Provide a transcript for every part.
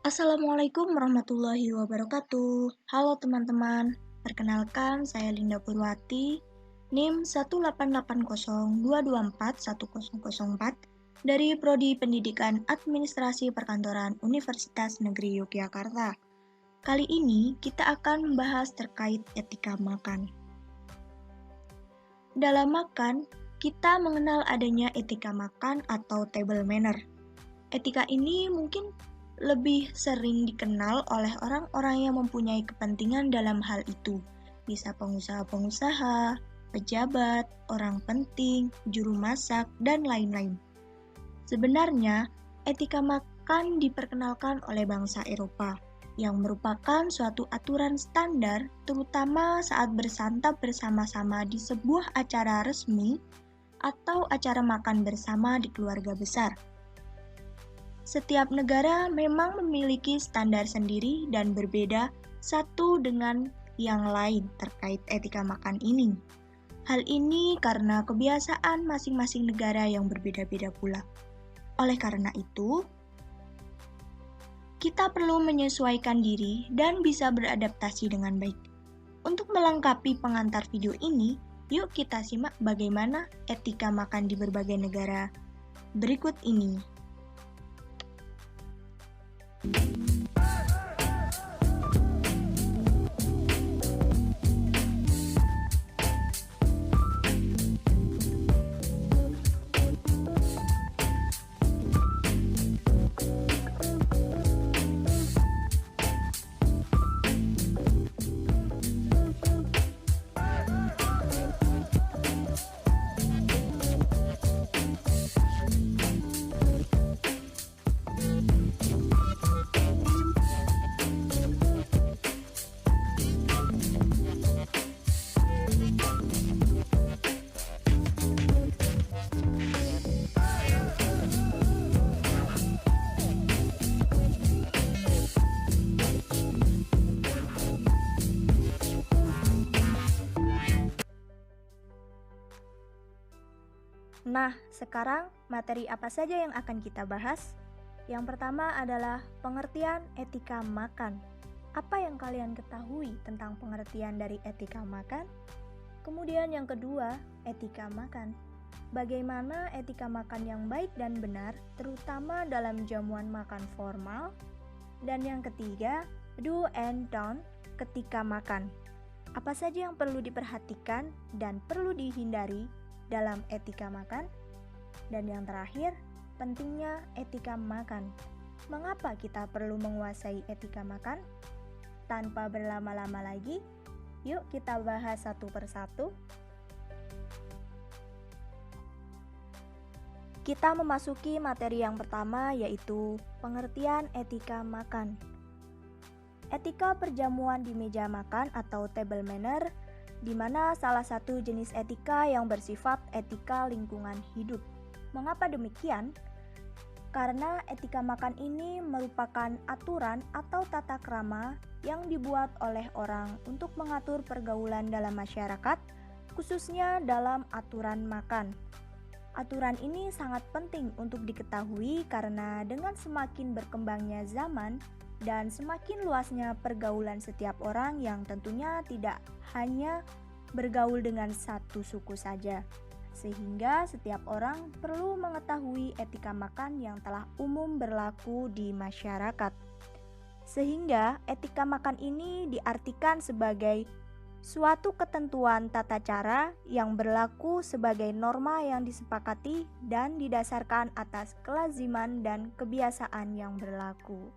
Assalamualaikum warahmatullahi wabarakatuh. Halo teman-teman, perkenalkan saya Linda Purwati, NIM 18802241004 dari Prodi Pendidikan Administrasi Perkantoran Universitas Negeri Yogyakarta. Kali ini kita akan membahas terkait etika makan. Dalam makan, kita mengenal adanya etika makan atau table manner. Etika ini mungkin lebih sering dikenal oleh orang-orang yang mempunyai kepentingan dalam hal itu, bisa pengusaha-pengusaha, pejabat, orang penting, juru masak, dan lain-lain. Sebenarnya, etika makan diperkenalkan oleh bangsa Eropa, yang merupakan suatu aturan standar terutama saat bersantap bersama-sama di sebuah acara resmi atau acara makan bersama di keluarga besar. Setiap negara memang memiliki standar sendiri dan berbeda satu dengan yang lain terkait etika makan ini. Hal ini karena kebiasaan masing-masing negara yang berbeda-beda pula. Oleh karena itu, kita perlu menyesuaikan diri dan bisa beradaptasi dengan baik. Untuk melengkapi pengantar video ini, yuk kita simak bagaimana etika makan di berbagai negara berikut ini. Nah, sekarang materi apa saja yang akan kita bahas? Yang pertama adalah pengertian etika makan. Apa yang kalian ketahui tentang pengertian dari etika makan? Kemudian yang kedua, etika makan. Bagaimana etika makan yang baik dan benar, terutama dalam jamuan makan formal? Dan yang ketiga, do and don't ketika makan. Apa saja yang perlu diperhatikan dan perlu dihindari dalam etika makan? Dan yang terakhir, pentingnya etika makan. Mengapa kita perlu menguasai etika makan? Tanpa berlama-lama lagi, yuk kita bahas satu persatu. Kita memasuki materi yang pertama, yaitu pengertian etika makan. Etika perjamuan di meja makan atau table manner, di mana salah satu jenis etika yang bersifat etika lingkungan hidup. Mengapa demikian? Karena etika makan ini merupakan aturan atau tata krama yang dibuat oleh orang untuk mengatur pergaulan dalam masyarakat, khususnya dalam aturan makan. Aturan ini sangat penting untuk diketahui karena dengan semakin berkembangnya zaman dan semakin luasnya pergaulan setiap orang yang tentunya tidak hanya bergaul dengan satu suku saja, sehingga setiap orang perlu mengetahui etika makan yang telah umum berlaku di masyarakat. Sehingga etika makan ini diartikan sebagai suatu ketentuan tata cara yang berlaku sebagai norma yang disepakati dan didasarkan atas kelaziman dan kebiasaan yang berlaku.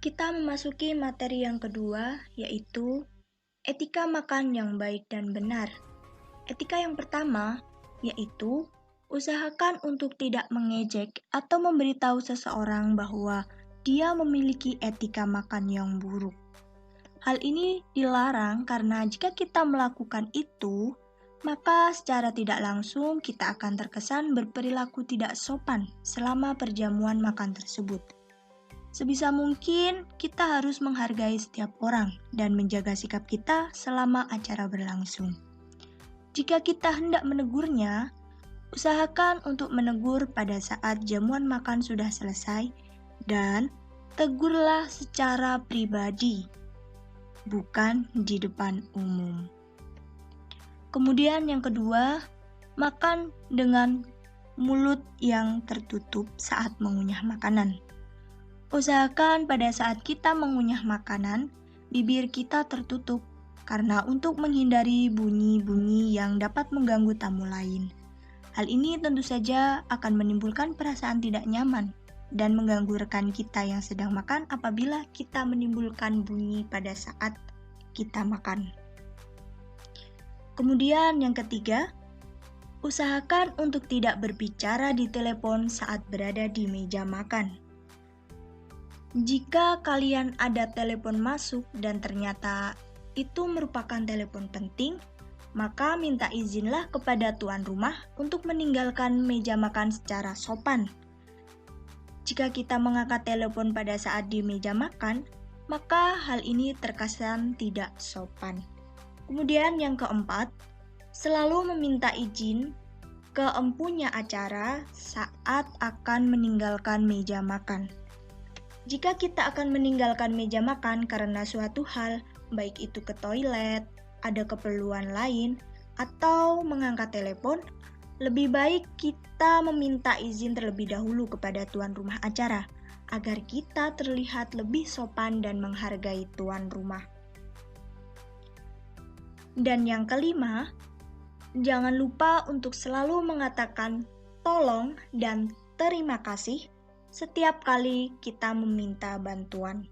Kita memasuki materi yang kedua, yaitu etika makan yang baik dan benar. Etika yang pertama, yaitu usahakan untuk tidak mengejek atau memberitahu seseorang bahwa dia memiliki etika makan yang buruk. Hal ini dilarang karena jika kita melakukan itu, maka secara tidak langsung kita akan terkesan berperilaku tidak sopan selama perjamuan makan tersebut. Sebisa mungkin, kita harus menghargai setiap orang dan menjaga sikap kita selama acara berlangsung. Jika kita hendak menegurnya, usahakan untuk menegur pada saat jamuan makan sudah selesai dan tegurlah secara pribadi, bukan di depan umum. Kemudian yang kedua, makan dengan mulut yang tertutup saat mengunyah makanan. Usahakan pada saat kita mengunyah makanan, bibir kita tertutup karena untuk menghindari bunyi-bunyi yang dapat mengganggu tamu lain. Hal ini tentu saja akan menimbulkan perasaan tidak nyaman dan mengganggu rekan kita yang sedang makan apabila kita menimbulkan bunyi pada saat kita makan. Kemudian yang ketiga, usahakan untuk tidak berbicara di telepon saat berada di meja makan. Jika kalian ada telepon masuk dan ternyata itu merupakan telepon penting, maka minta izinlah kepada tuan rumah untuk meninggalkan meja makan secara sopan. Jika kita mengangkat telepon pada saat di meja makan, maka hal ini terkesan tidak sopan. Kemudian yang keempat, selalu meminta izin ke empunya acara saat akan meninggalkan meja makan. Jika kita akan meninggalkan meja makan karena suatu hal, baik itu ke toilet, ada keperluan lain, atau mengangkat telepon, lebih baik kita meminta izin terlebih dahulu kepada tuan rumah acara, agar kita terlihat lebih sopan dan menghargai tuan rumah. Dan yang kelima, jangan lupa untuk selalu mengatakan tolong dan terima kasih setiap kali kita meminta bantuan.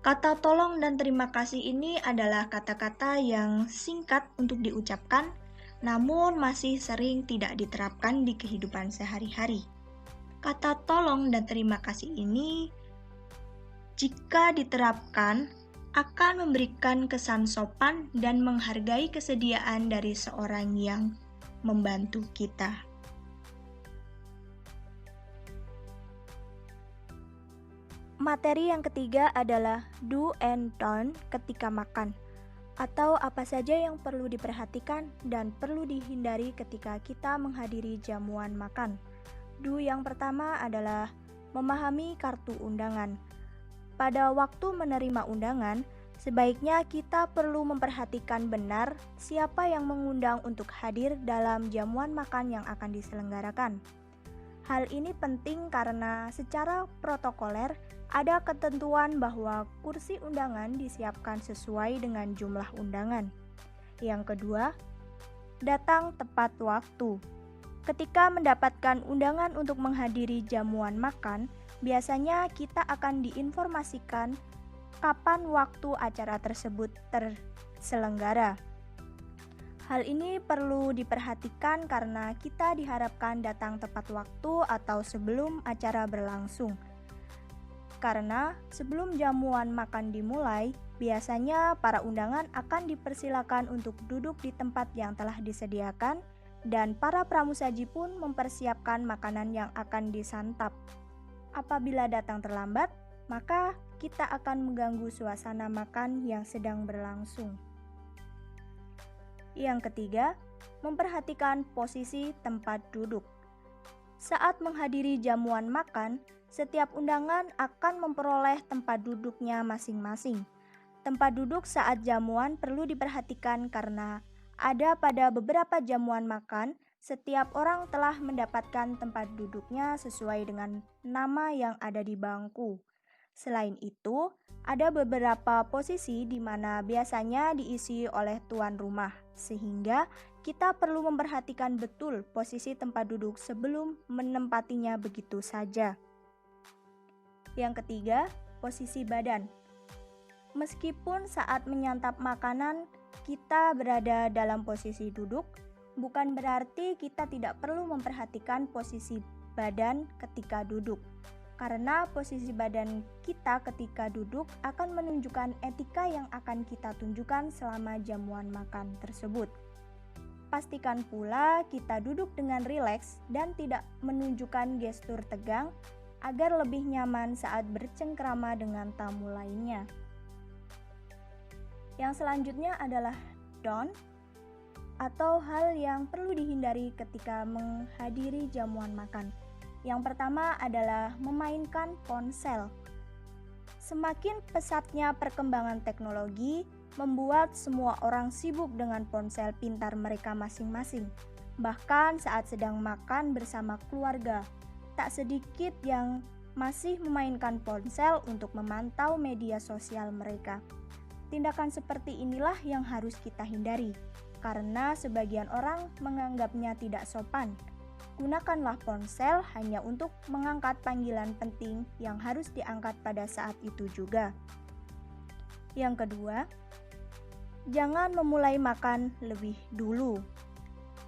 Kata tolong dan terima kasih ini adalah kata-kata yang singkat untuk diucapkan, namun masih sering tidak diterapkan di kehidupan sehari-hari. Kata tolong dan terima kasih ini, jika diterapkan, akan memberikan kesan sopan dan menghargai kesediaan dari seorang yang membantu kita. Materi yang ketiga adalah do and don't ketika makan, atau apa saja yang perlu diperhatikan dan perlu dihindari ketika kita menghadiri jamuan makan. Do yang pertama adalah memahami kartu undangan. Pada waktu menerima undangan, sebaiknya kita perlu memperhatikan benar siapa yang mengundang untuk hadir dalam jamuan makan yang akan diselenggarakan. Hal ini penting karena secara protokoler ada ketentuan bahwa kursi undangan disiapkan sesuai dengan jumlah undangan. Yang kedua, datang tepat waktu. Ketika mendapatkan undangan untuk menghadiri jamuan makan, biasanya kita akan diinformasikan kapan waktu acara tersebut terselenggara. Hal ini perlu diperhatikan karena kita diharapkan datang tepat waktu atau sebelum acara berlangsung. Karena sebelum jamuan makan dimulai, biasanya para undangan akan dipersilakan untuk duduk di tempat yang telah disediakan dan para pramusaji pun mempersiapkan makanan yang akan disantap. Apabila datang terlambat, maka kita akan mengganggu suasana makan yang sedang berlangsung. Yang ketiga, memperhatikan posisi tempat duduk. Saat menghadiri jamuan makan, setiap undangan akan memperoleh tempat duduknya masing-masing. Tempat duduk saat jamuan perlu diperhatikan karena ada pada beberapa jamuan makan, setiap orang telah mendapatkan tempat duduknya sesuai dengan nama yang ada di bangku. Selain itu, ada beberapa posisi di mana biasanya diisi oleh tuan rumah, sehingga kita perlu memperhatikan betul posisi tempat duduk sebelum menempatinya begitu saja. Yang ketiga, posisi badan. Meskipun saat menyantap makanan kita berada dalam posisi duduk, bukan berarti kita tidak perlu memperhatikan posisi badan ketika duduk. Karena posisi badan kita ketika duduk akan menunjukkan etika yang akan kita tunjukkan selama jamuan makan tersebut. Pastikan pula kita duduk dengan rileks dan tidak menunjukkan gestur tegang agar lebih nyaman saat bercengkrama dengan tamu lainnya. Yang selanjutnya adalah don't. atau hal yang perlu dihindari ketika menghadiri jamuan makan. Yang pertama adalah memainkan ponsel. Semakin pesatnya perkembangan teknologi membuat semua orang sibuk dengan ponsel pintar mereka masing-masing. Bahkan saat sedang makan bersama keluarga, tak sedikit yang masih memainkan ponsel untuk memantau media sosial mereka. Tindakan seperti inilah yang harus kita hindari, karena sebagian orang menganggapnya tidak sopan. Gunakanlah ponsel hanya untuk mengangkat panggilan penting yang harus diangkat pada saat itu juga. Yang kedua, jangan memulai makan lebih dulu.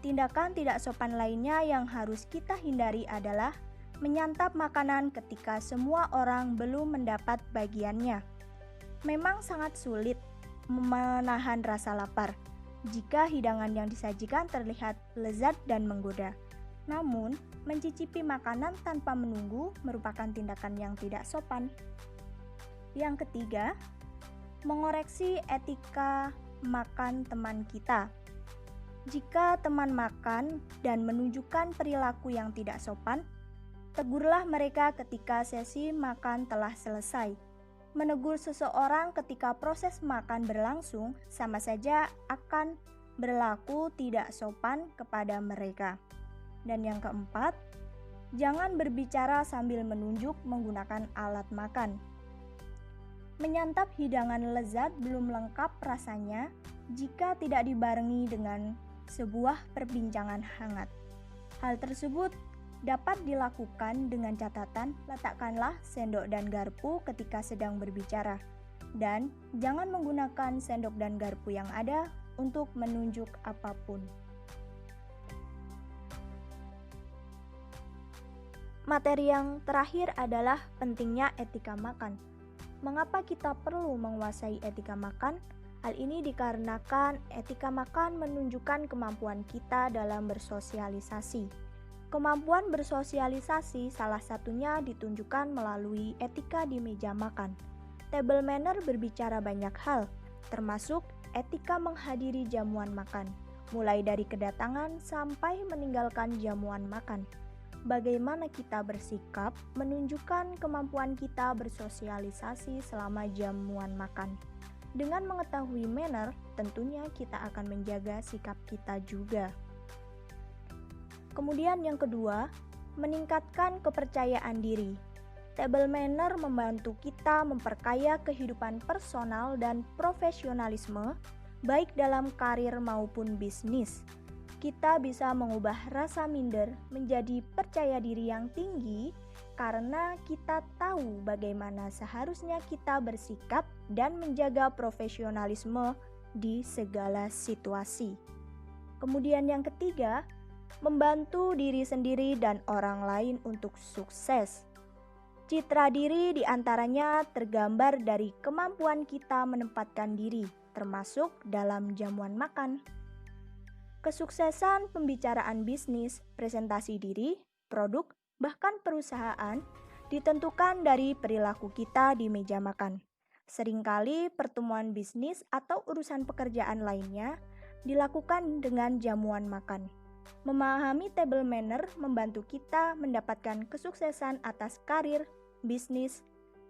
Tindakan tidak sopan lainnya yang harus kita hindari adalah menyantap makanan ketika semua orang belum mendapat bagiannya. Memang sangat sulit menahan rasa lapar jika hidangan yang disajikan terlihat lezat dan menggoda. Namun, mencicipi makanan tanpa menunggu merupakan tindakan yang tidak sopan. Yang ketiga, mengoreksi etika makan teman kita. Jika teman makan dan menunjukkan perilaku yang tidak sopan, tegurlah mereka ketika sesi makan telah selesai. Menegur seseorang ketika proses makan berlangsung sama saja akan berlaku tidak sopan kepada mereka. Dan yang keempat, jangan berbicara sambil menunjuk menggunakan alat makan. Menyantap hidangan lezat belum lengkap rasanya jika tidak dibarengi dengan sebuah perbincangan hangat. Hal tersebut dapat dilakukan dengan catatan letakkanlah sendok dan garpu ketika sedang berbicara. Dan jangan menggunakan sendok dan garpu yang ada untuk menunjuk apapun. Materi yang terakhir adalah pentingnya etika makan. Mengapa kita perlu menguasai etika makan? Hal ini dikarenakan etika makan menunjukkan kemampuan kita dalam bersosialisasi. Kemampuan bersosialisasi salah satunya ditunjukkan melalui etika di meja makan. Table manner berbicara banyak hal, termasuk etika menghadiri jamuan makan, mulai dari kedatangan sampai meninggalkan jamuan makan. Bagaimana kita bersikap menunjukkan kemampuan kita bersosialisasi selama jamuan makan. Dengan mengetahui manner, tentunya kita akan menjaga sikap kita juga. Kemudian yang kedua, meningkatkan kepercayaan diri. Table manner membantu kita memperkaya kehidupan personal dan profesionalisme, baik dalam karir maupun bisnis. Kita bisa mengubah rasa minder menjadi percaya diri yang tinggi karena kita tahu bagaimana seharusnya kita bersikap dan menjaga profesionalisme di segala situasi. Kemudian yang ketiga, membantu diri sendiri dan orang lain untuk sukses. Citra diri diantaranya tergambar dari kemampuan kita menempatkan diri, termasuk dalam jamuan makan. Kesuksesan pembicaraan bisnis, presentasi diri, produk, bahkan perusahaan ditentukan dari perilaku kita di meja makan. Seringkali pertemuan bisnis atau urusan pekerjaan lainnya dilakukan dengan jamuan makan. Memahami table manner membantu kita mendapatkan kesuksesan atas karir, bisnis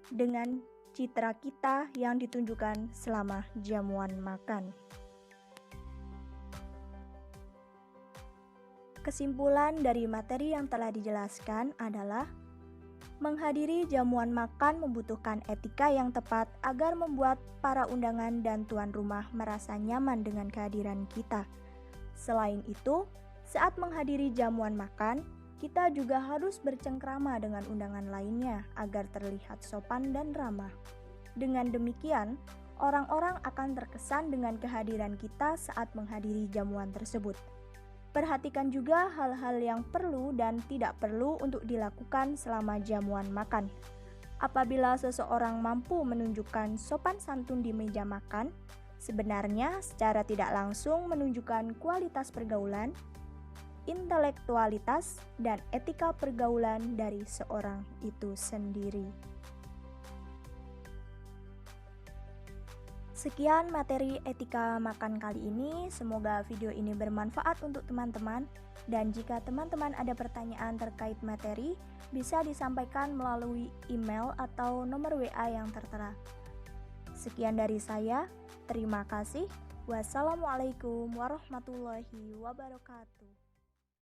dengan citra kita yang ditunjukkan selama jamuan makan. Kesimpulan dari materi yang telah dijelaskan adalah menghadiri jamuan makan membutuhkan etika yang tepat agar membuat para undangan dan tuan rumah merasa nyaman dengan kehadiran kita. Selain itu, saat menghadiri jamuan makan, kita juga harus bercengkrama dengan undangan lainnya agar terlihat sopan dan ramah. Dengan demikian, orang-orang akan terkesan dengan kehadiran kita saat menghadiri jamuan tersebut. Perhatikan juga hal-hal yang perlu dan tidak perlu untuk dilakukan selama jamuan makan. Apabila seseorang mampu menunjukkan sopan santun di meja makan, sebenarnya secara tidak langsung menunjukkan kualitas pergaulan, intelektualitas, dan etika pergaulan dari seorang itu sendiri. Sekian materi etika makan kali ini. Semoga video ini bermanfaat untuk teman-teman. Dan jika teman-teman ada pertanyaan terkait materi, bisa disampaikan melalui email atau nomor WA yang tertera. Sekian dari saya. Terima kasih. Wassalamualaikum warahmatullahi wabarakatuh.